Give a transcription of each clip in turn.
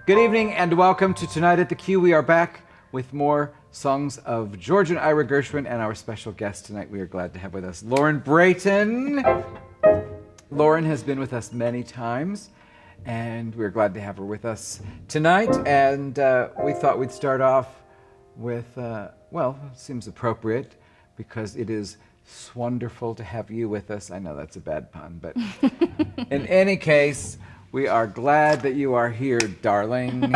Good evening and welcome to Tonight at the Q. We are back with more songs of George and Ira Gershwin, and our special guest tonight we are glad to have with us, Lauren Braton. Lauren has been with us many times, and we're glad to have her with us tonight. And we thought we'd start off with, well, it seems appropriate because it is wonderful to have you with us. I know that's a bad pun, but in any case, we are glad that you are here, darling.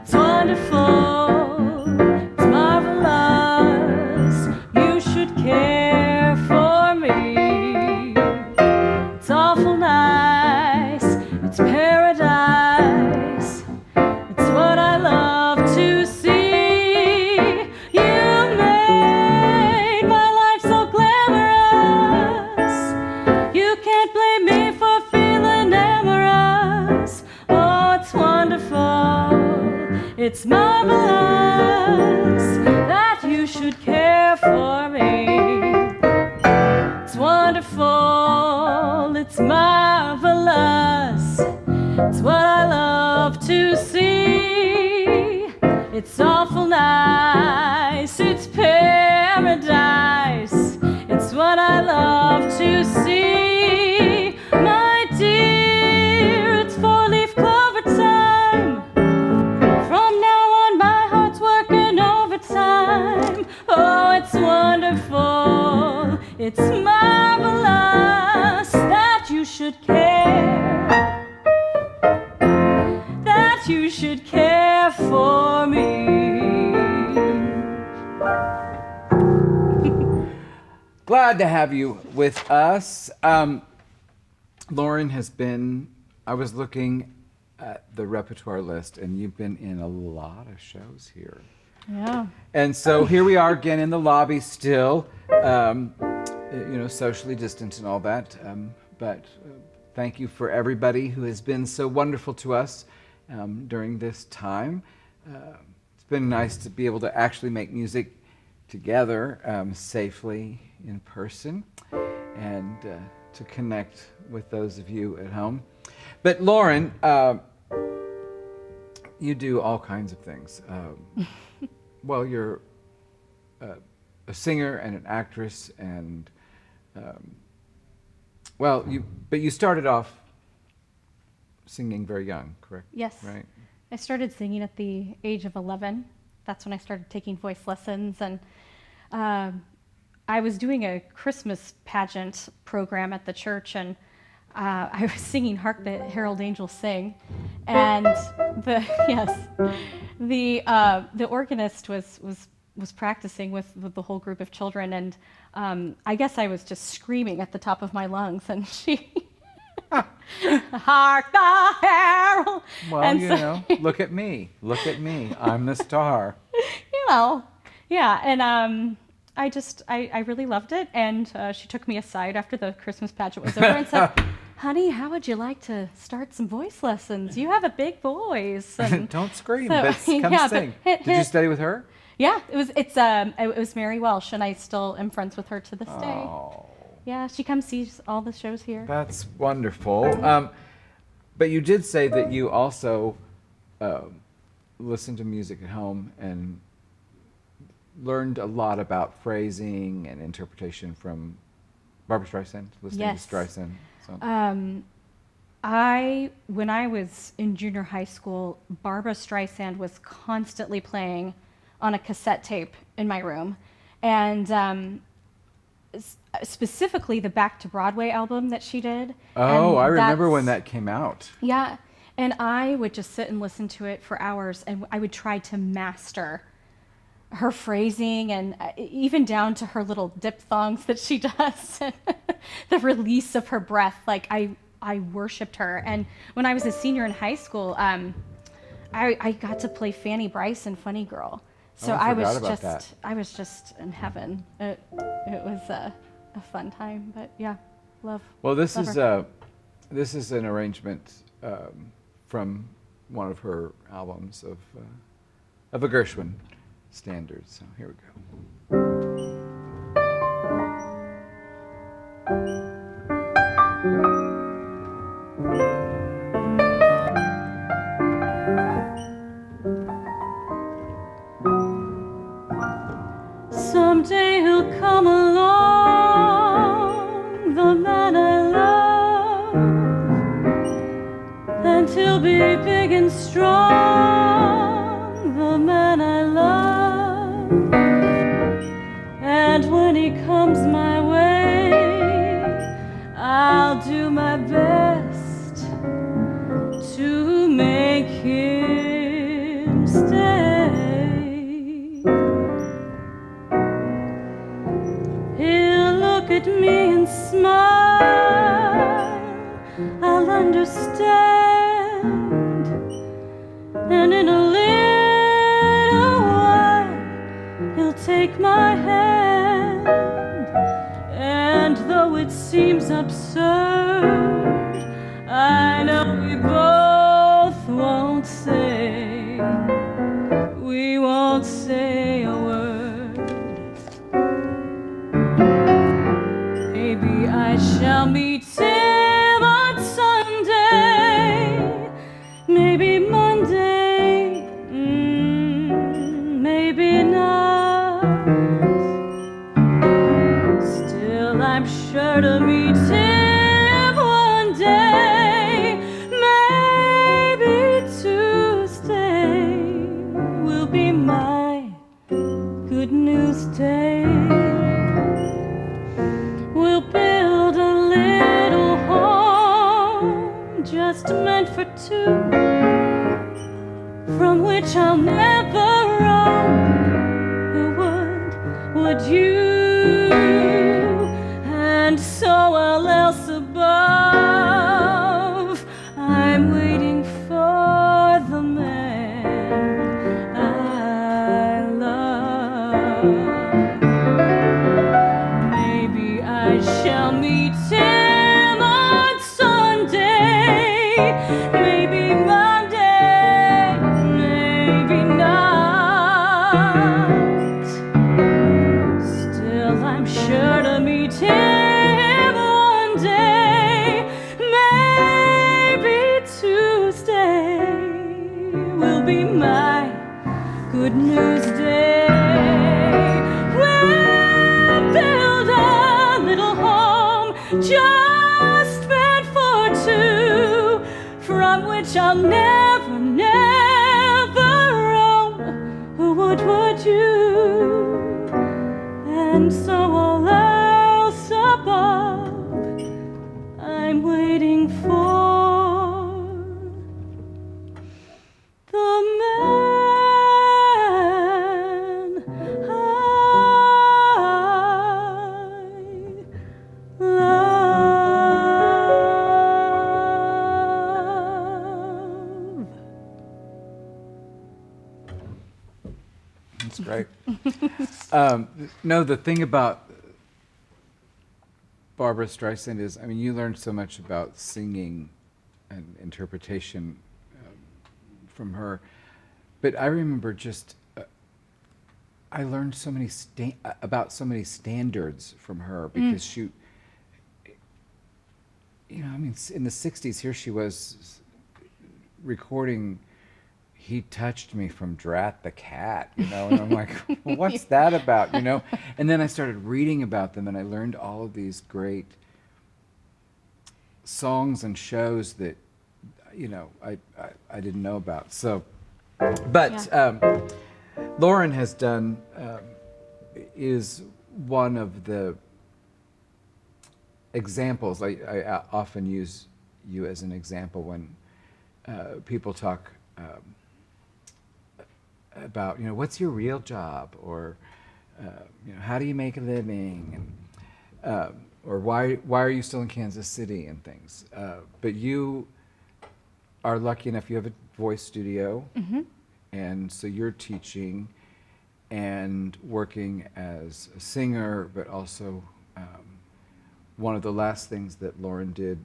It's wonderful, it's marvelous, you should care for me. It's awful nice, it's paradise, it's what I love to see. You made my life so glamorous, you can't blame me for feeling amorous. Oh, it's wonderful, it's marvelous that you should care for me. It's wonderful, it's marvelous, it's what I love to see. It's awful nice, it's paradise, it's what I love to see. My dear, it's four-leaf clover time. From now on, my heart's working overtime. Oh, it's wonderful, it's marvelous that you should care, that you should care for me. Glad to have you with us. Lauren has been, I was looking at the repertoire list, and you've been in a lot of shows here. Yeah. And so here we are again in the lobby still, socially distant and all that. But thank you for everybody who has been so wonderful to us during this time. It's been nice to be able to actually make music together safely in person and to connect with those of you at home. But Lauren, you do all kinds of things. Well, you're a singer and an actress, and but you started off singing very young, correct? Yes. Right. I started singing at the age of 11. That's when I started taking voice lessons, and I was doing a Christmas pageant program at the church, and I was singing "Hark the Herald Angels Sing," and the organist was practicing with the whole group of children, and I guess I was just screaming at the top of my lungs, and she "Hark the herald." Well, and look at me, I'm the star. Yeah, and I really loved it, and she took me aside after the Christmas pageant was over and said, "Honey, how would you like to start some voice lessons? You have a big voice." And don't scream, so, but come sing. Did you study with her? Yeah, it was Mary Welsh, and I still am friends with her to this day. Oh, Yeah, she comes sees all the shows here. that's wonderful. But you did say that you also listen to music at home and learned a lot about phrasing and interpretation from Barbra Streisand, listening Yes. to Streisand. So. When I was in junior high school, Barbra Streisand was constantly playing on a cassette tape in my room, and specifically the Back to Broadway album that she did. Oh, And I remember that's- when that came out. Yeah, and I would just sit and listen to it for hours, and I would try to master her phrasing, and even down to her little diphthongs that she does, the release of her breath. Like I worshipped her. And when I was a senior in high school, I got to play Fanny Bryce in Funny Girl. So I was forgot about just that. I was just in heaven. It was a fun time, but yeah, love. Well, this love is her. this is an arrangement from one of her albums of a Gershwin standard. So here we go. stay. He'll look at me and smile, I'll understand, and in a little while he'll take my hand. And though it seems absurd, I know we both won't say a word. Maybe I shall meet him on Sunday, maybe Monday, maybe not. Still, I'm sure to meet him one day. Maybe Tuesday will be my good news day. We'll build a little home just meant for two, from which I'll never roam. Who would you? And so all else above, I'm waiting for the man I love. Maybe I shall meet him on Sunday, maybe Monday, maybe not. Still, I'm sure to meet him one day. Maybe Tuesday will be my good news day. We'll build a little home just meant for two, from which I'll never, never roam. Who would you? And so all else above, I'm waiting for the man I love. That's great. No, the thing about Barbra Streisand is, I mean, you learned so much about singing and interpretation from her, but I remember just I learned so many about so many standards from her because she, you know, I mean, in the '60s, here she was recording "He Touched Me" from Drat the Cat, you know, and I'm like, well, what's that about, you know? And then I started reading about them, and I learned all of these great songs and shows that, you know, I didn't know about. So, but Lauren has done, is one of the examples. I often use you as an example when people talk about, you know, what's your real job, or you know, how do you make a living, and or why are you still in Kansas City and things. But you are lucky enough, you have a voice studio, and so you're teaching and working as a singer, but also one of the last things that Lauren did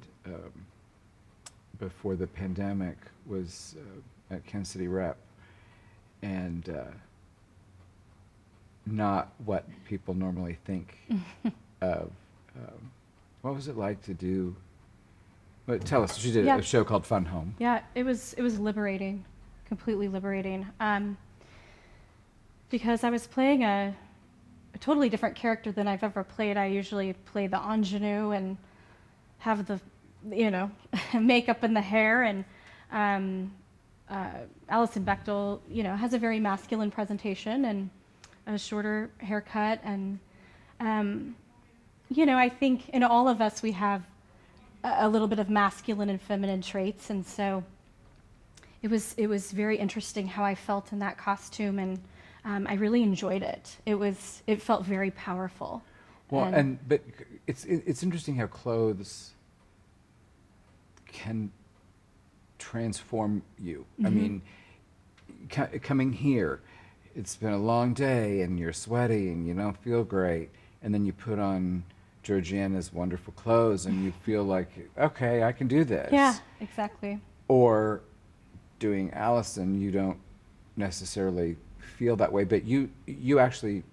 before the pandemic was at Kansas City Rep, and not what people normally think of. What was it like to do? Well, tell us. She did a show called Fun Home. Yeah, it was liberating, completely liberating. Because I was playing a totally different character than I've ever played. I usually play the ingenue and have the, you know, makeup and the hair, and Alison Bechtel, you know, has a very masculine presentation and a shorter haircut, and you know, I think in all of us we have a little bit of masculine and feminine traits, and so it was very interesting how I felt in that costume, and I really enjoyed it. It felt very powerful. Well, but it's interesting how clothes can transform you. I mean, coming here, it's been a long day and you're sweaty and you don't feel great, and then you put on Georgiana's wonderful clothes and you feel like, okay, I can do this. Yeah, exactly. Or doing Allison, you don't necessarily feel that way, but you actually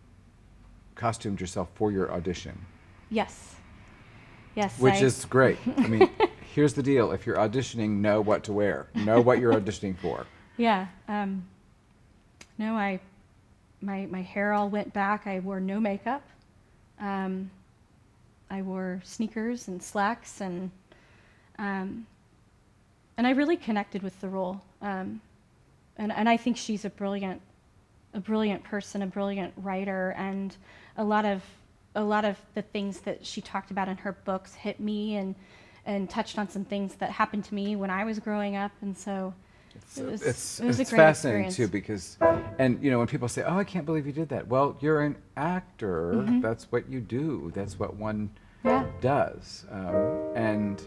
costumed yourself for your audition. Yes. Yes. Which is great. I mean, here's the deal. If you're auditioning, know what to wear. Know what you're auditioning for. Yeah. No, my hair all went back. I wore no makeup. I wore sneakers and slacks, and I really connected with the role. And I think she's a brilliant person, a brilliant writer, and a lot of the things that she talked about in her books hit me and touched on some things that happened to me when I was growing up, and so it was a it's great fascinating experience. too, because, and when people say, "Oh, I can't believe you did that," well, you're an actor. That's what you do. That's what one does, and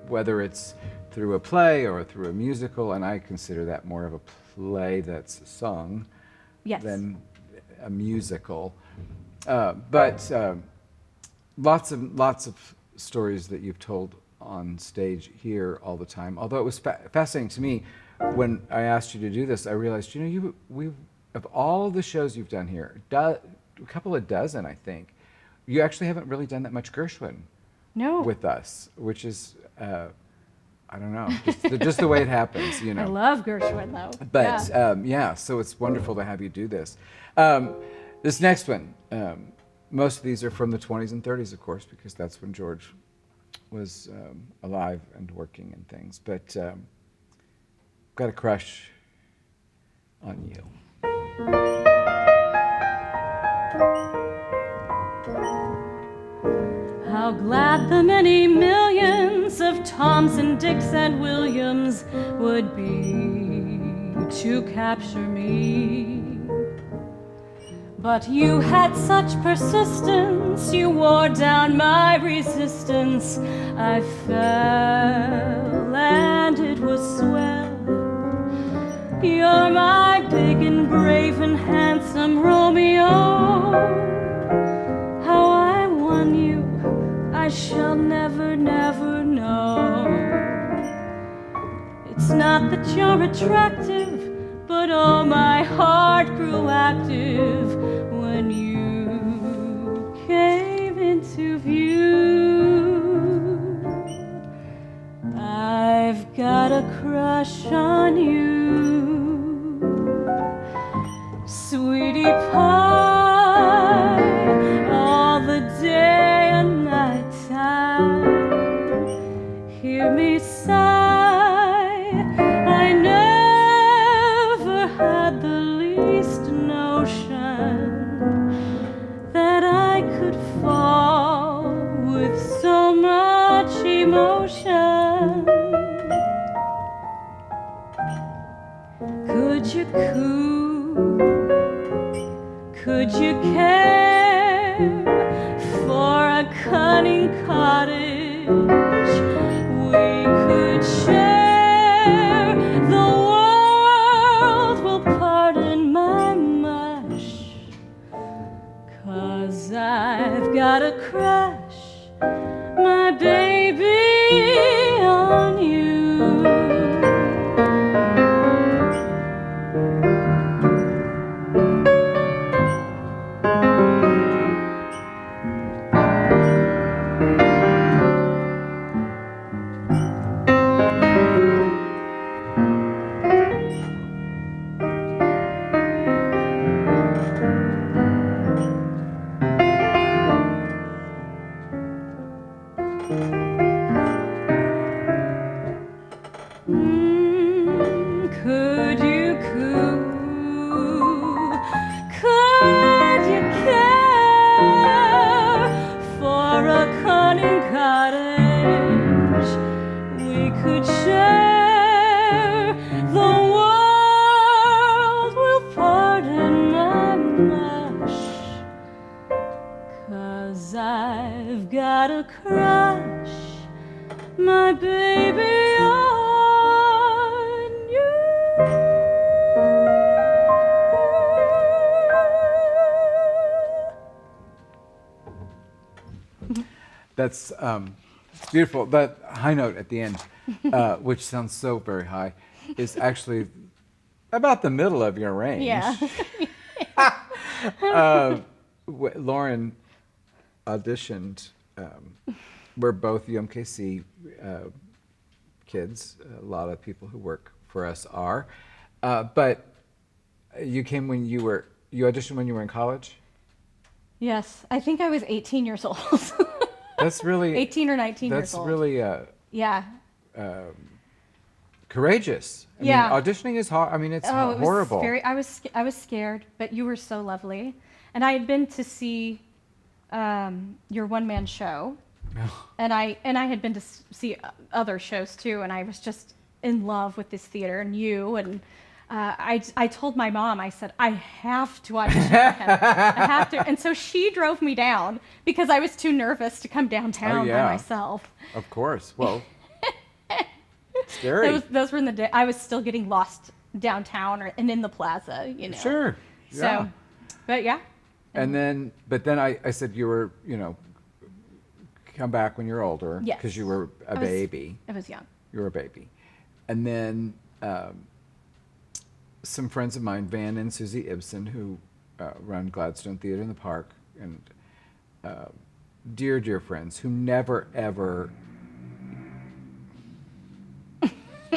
whether it's through a play or through a musical, and I consider that more of a play that's sung than a musical. But lots of stories that you've told on stage here all the time. Although it was fascinating to me when I asked you to do this, I realized, we of all the shows you've done here, a couple of dozen, I think, you actually haven't really done that much Gershwin with us, which is, I don't know, just the way it happens, I love Gershwin, though. But so it's wonderful to have you do this. This next one, most of these are from the 20s and 30s, of course, because that's when George was alive and working and things. But got a crush on you. How glad the many millions of Toms and Dicks and Williams would be to capture me. But you had such persistence, you wore down my resistance. I fell and it was swell. You're my big and brave and handsome Romeo. How I won you, I shall never, never know. It's not that you're attractive, but oh, my heart grew active when you came into view. I've got a crush on you, sweetie pie, all the day and night time. Hear me sigh, I never had the least notion that I could fall with so much emotion. Could you coo? Could you care for a cunning cottage we could share? The world will pardon my mush, 'cause I've got a crush, my baby, on you. a crush, my baby, on you. That's beautiful. That high note at the end, which sounds so very high, is actually about the middle of your range. Yeah. Lauren auditioned. We're both UMKC kids. A lot of people who work for us are. But you came when you auditioned when you were in college? Yes, I think I was 18 years old. That's really 18 or 19 years old. That's really yeah. Courageous. I Yeah. mean, auditioning is hard. I mean, it's It was horrible. I was scared, but you were so lovely, and I had been to see your one-man show, and I had been to see other shows too, and I was just in love with this theater and you, and I told my mom, I said, I have to audition for him. I have to. And so she drove me down because I was too nervous to come downtown by myself. Of course. Well, scary. Those were in the day. I was still getting lost downtown and in the plaza, you know. Sure. Yeah. So, but yeah. But then I said you were, come back when you're older. Yes. Because you were a baby. I was young. You were a baby. And then some friends of mine, Van and Susie Ibsen, who run Gladstone Theater in the Park, and dear, dear friends who never, ever...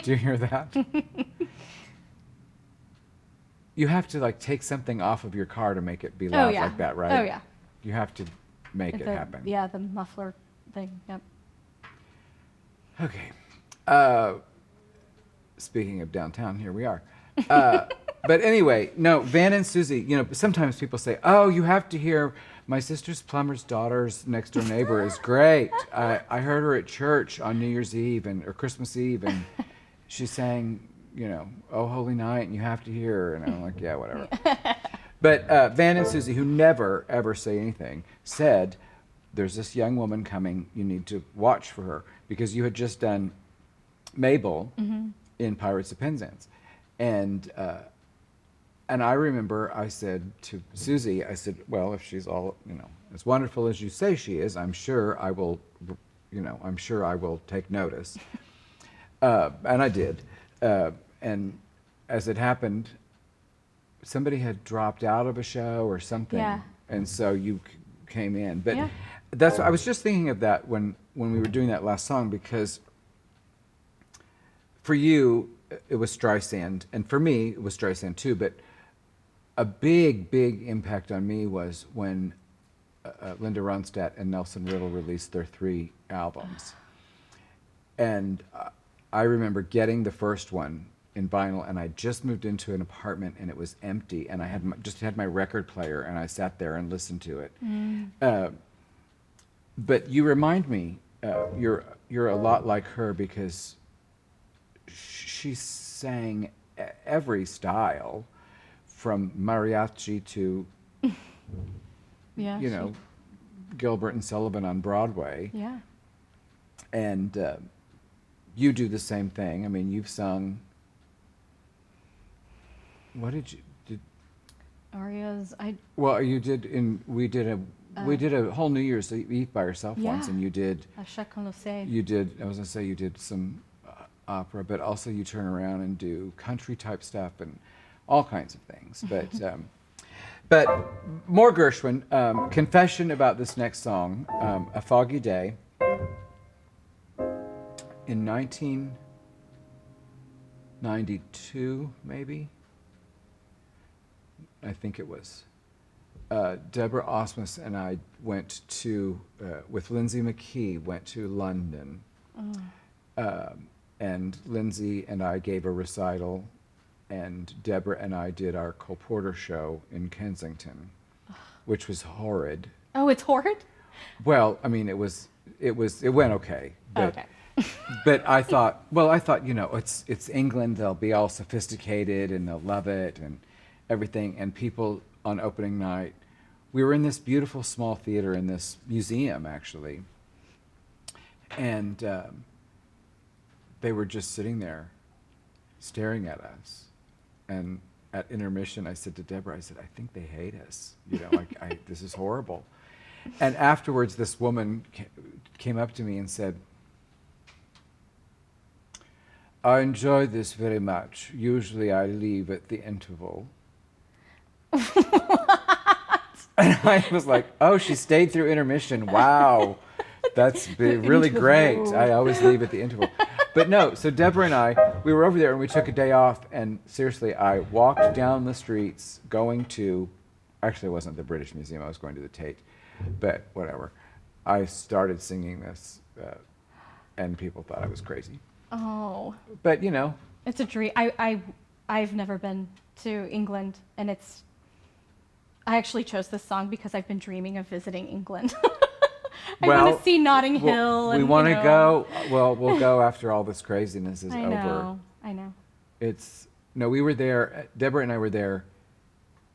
Do you hear that? You have to take something off of your car to make it be loud like that, right? Oh, yeah. You have to make it happen. Yeah, the muffler thing, yep. Okay. Speaking of downtown, here we are. But anyway, no, Van and Susie, sometimes people say, oh, you have to hear my sister's plumber's daughter's next door neighbor is great. I heard her at church on New Year's Eve or Christmas Eve, and she sang, Oh Holy Night, and you have to hear her. And I'm like, yeah, whatever. But Van and Susie, who never, ever say anything, said, there's this young woman coming, you need to watch for her, because you had just done Mabel in Pirates of Penzance. And I remember I said to Susie, I said, well, if she's all, as wonderful as you say she is, I'm sure I will, take notice. And I did. And as it happened, somebody had dropped out of a show or something. Yeah. And so you came in. But yeah. I was just thinking of that when we were doing that last song, because for you, it was Streisand, and for me, it was Streisand too, but a big, big impact on me was when Linda Ronstadt and Nelson Riddle released their 3 albums. And I remember getting the first one in vinyl, and I just moved into an apartment, and it was empty, and I just had my record player, and I sat there and listened to it. But you remind me, you're a lot like her, because she sang every style, from mariachi to, Gilbert and Sullivan on Broadway. Yeah. And you do the same thing. I mean, you've sung. What did you did? Arias. Well, you did we did a whole New Year's Eve by yourself once, and you did. Chacun le sait. You did. I was gonna say you did some opera, but also you turn around and do country type stuff and all kinds of things. But more Gershwin. Confession about this next song, A Foggy Day. In 1992, maybe, I think it was, Deborah Osmus and I went to, with Lindsay McKee, went to London. And Lindsay and I gave a recital, and Deborah and I did our Cole Porter show in Kensington, which was horrid. Oh, it's horrid? Well, I mean, it went okay. But, okay. But I thought, it's England, they'll be all sophisticated and they'll love it and everything. And people on opening night, we were in this beautiful small theater in this museum, actually. And they were just sitting there staring at us. And at intermission, I said to Deborah, I said, I think they hate us. You know, like, this is horrible. And afterwards, this woman came up to me and said, I enjoy this very much. Usually I leave at the interval. And I was like, oh, she stayed through intermission. Wow. That's really great. I always leave at the interval. But no, so Deborah and I, we were over there and we took a day off. And seriously, I walked down the streets going to, actually it wasn't the British Museum, I was going to the Tate. But whatever. I started singing this and people thought I was crazy. Oh. But, you know. It's a dream. I've never been to England, and I actually chose this song because I've been dreaming of visiting England. I want to see Notting Hill. We want to go. Well, we'll go after all this craziness is over. I know. We were there. Deborah and I were there,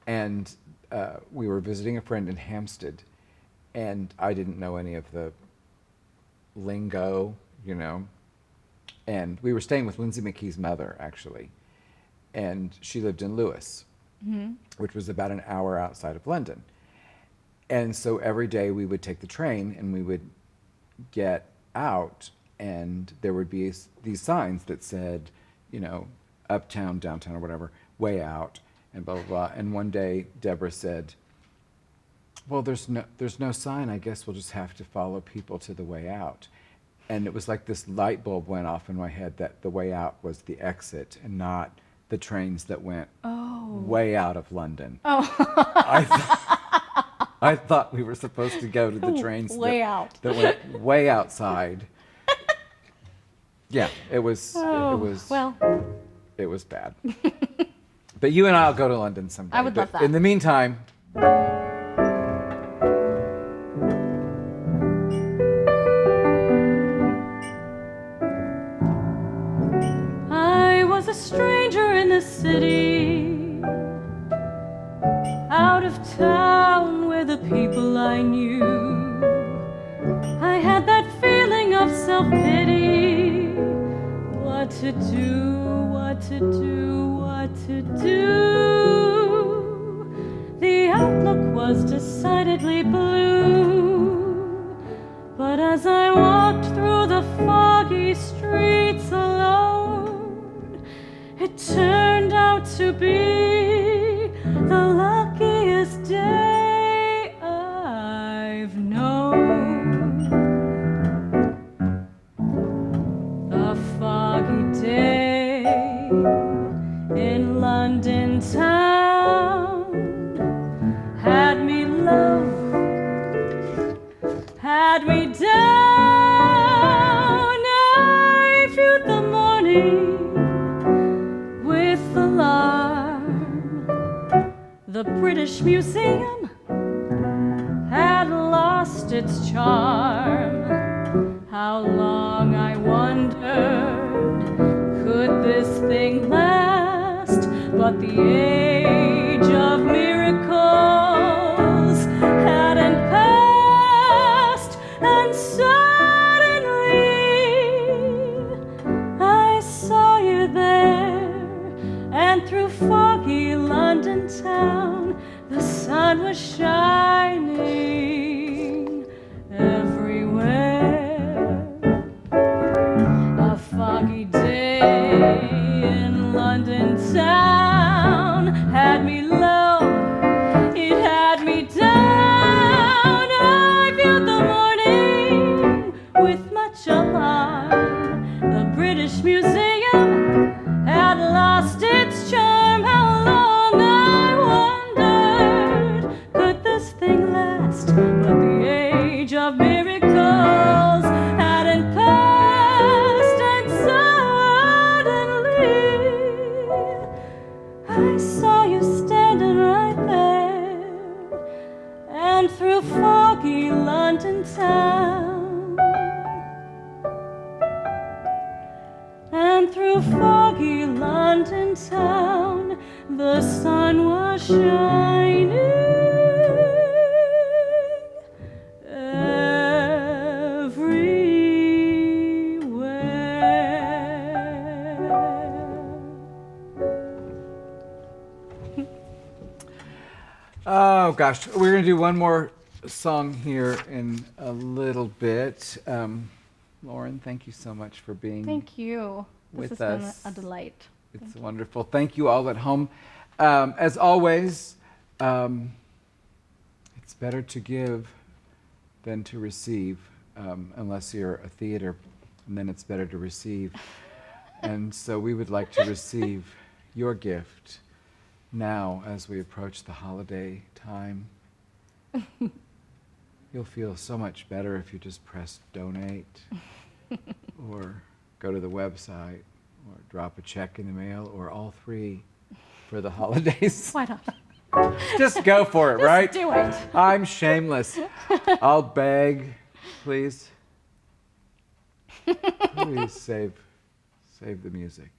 and we were visiting a friend in Hampstead, and I didn't know any of the lingo, you know. And we were staying with Lindsay McKee's mother, actually, and she lived in Lewes, which was about an hour outside of London. And so every day we would take the train and we would get out, and there would be these signs that said, you know, uptown, downtown, or whatever, way out, and blah, blah, blah. And one day Deborah said, well, there's no sign. I guess we'll just have to follow people to the way out. And it was like this light bulb went off in my head that the way out was the exit and not the trains that went way out of London. Oh. I thought we were supposed to go to the trains that went way outside. Yeah, it was bad. But you and I'll go to London someday. I would love that. In the meantime, I was a stranger in the city, out of town where the people I knew. I had that feeling of self-pity. What to do, what to do, what to do. The outlook was decidedly blue. But as I walked through the foggy streets alone, it turned out to be the luckiest day I've known. A foggy day in London town had me low, had me down. I viewed the morning with alarm. The British Museum had lost its charm. How long, I wondered, could this thing last? But the age of miracles hadn't passed, and suddenly I saw you there, and through foggy London town the sun was shining everywhere. A foggy day in London town had me low, it had me down. I viewed the morning with much alarm. The British Museum had lost its charm. How long, I wondered, could this thing last? But the age of miracles hadn't passed, and suddenly I saw you standing right there, and through foggy London town, and through foggy London town, the sun was shining everywhere. Oh gosh, we're gonna do one more song here in a little bit. Lauren, thank you so much for being Thank you. with This has us. been a delight. It's wonderful. Thank you all at home. As always, it's better to give than to receive, unless you're a theater, and then it's better to receive. And so we would like to receive your gift now as we approach the holiday time. You'll feel so much better if you just press donate or go to the website or drop a check in the mail or all three for the holidays. Why not? Just go for it, right? Do it. I'm shameless. I'll beg, please. Please save the music.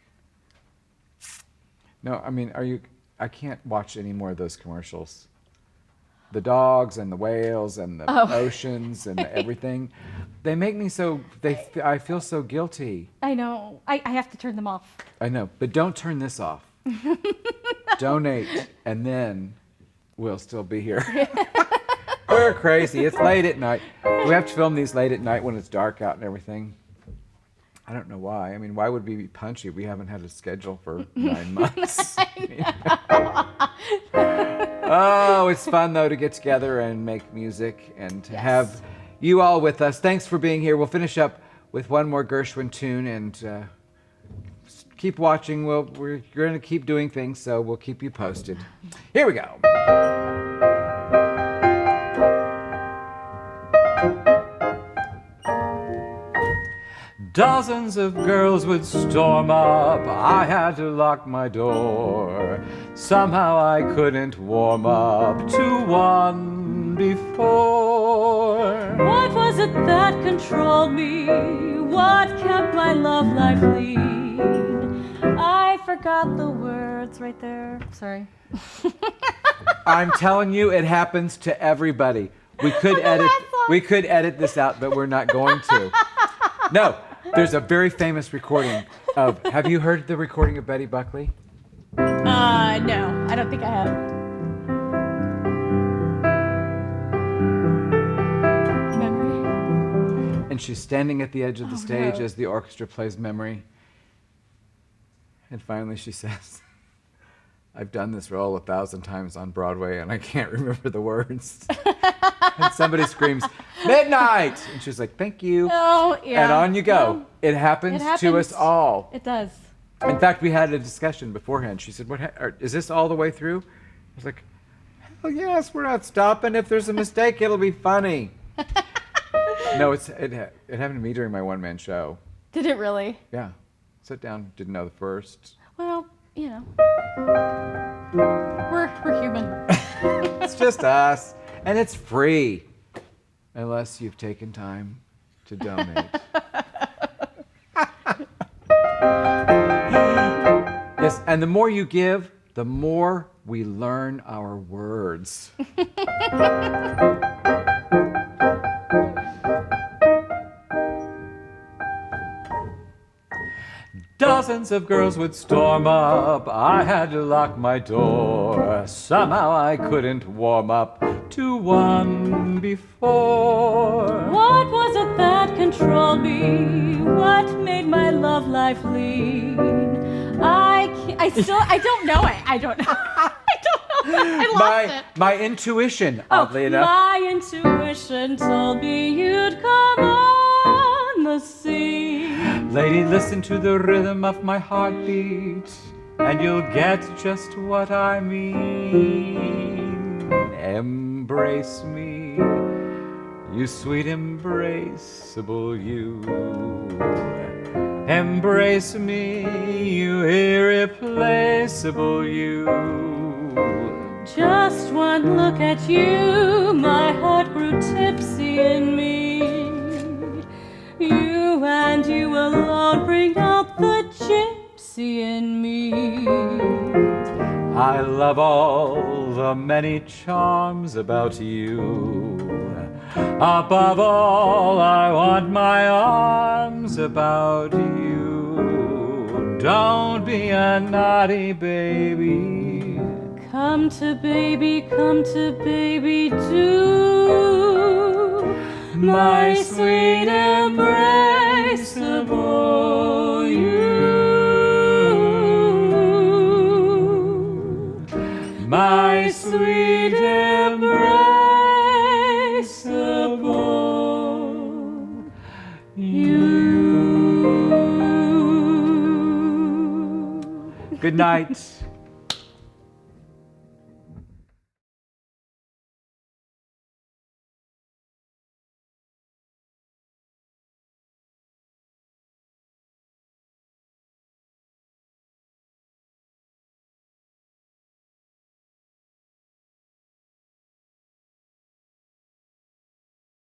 No, I mean, I can't watch any more of those commercials. The dogs and the whales and the oceans and the everything. They make me I feel so guilty. I know. I have to turn them off. I know, but don't turn this off. Donate, and then we'll still be here. We're crazy. It's late at night. We have to film these late at night when it's dark out and everything. I don't know why. I mean, why would we be punchy? We haven't had a schedule for 9 months. Oh, it's fun, though, to get together and make music and to have you all with us. Thanks for being here. We'll finish up with one more Gershwin tune and keep watching. We're going to keep doing things, so we'll keep you posted. Here we go. Dozens of girls would storm up. I had to lock my door. Somehow I couldn't warm up to one before. What was it that controlled me? What kept my love life lean? I forgot the words right there. Sorry. I'm telling you, it happens to everybody. We could edit this out, but we're not going to. No, there's a very famous recording of. Have you heard the recording of Betty Buckley? No, I don't think I have. Memory. And she's standing at the edge of the stage as the orchestra plays Memory. And finally she says, I've done this role 1,000 times on Broadway and I can't remember the words. And somebody screams, midnight! And she's like, thank you. Oh, yeah. And on you go. Well, it happens to us all. It does. In fact, we had a discussion beforehand. She said, is this all the way through? I was like, hell yes, we're not stopping. If there's a mistake, it'll be funny. No, it happened to me during my one-man show. Did it really? Yeah. Sit down, didn't know the first. Well, you know. We're human. It's just us. And it's free. Unless you've taken time to donate. Yes, and the more you give, the more we learn our words. Dozens of girls would storm up. I had to lock my door. Somehow I couldn't warm up to one before. What was it that controlled me? What made my love life lean? I don't know it. I don't know. I lost it. My intuition, oddly enough. My intuition told me you'd come on the scene. Lady, listen to the rhythm of my heartbeat, and you'll get just what I mean. Embrace me, you sweet embraceable you. Embrace me, you irreplaceable you. Just one look at you, my heart grew tipsy in me. You and you alone bring out the gypsy in me. I love all the many charms about you. Above all, I want my arms about you. Don't be a naughty baby. Come to baby, do my sweet embraceable you, my sweet embraceable you. Good night.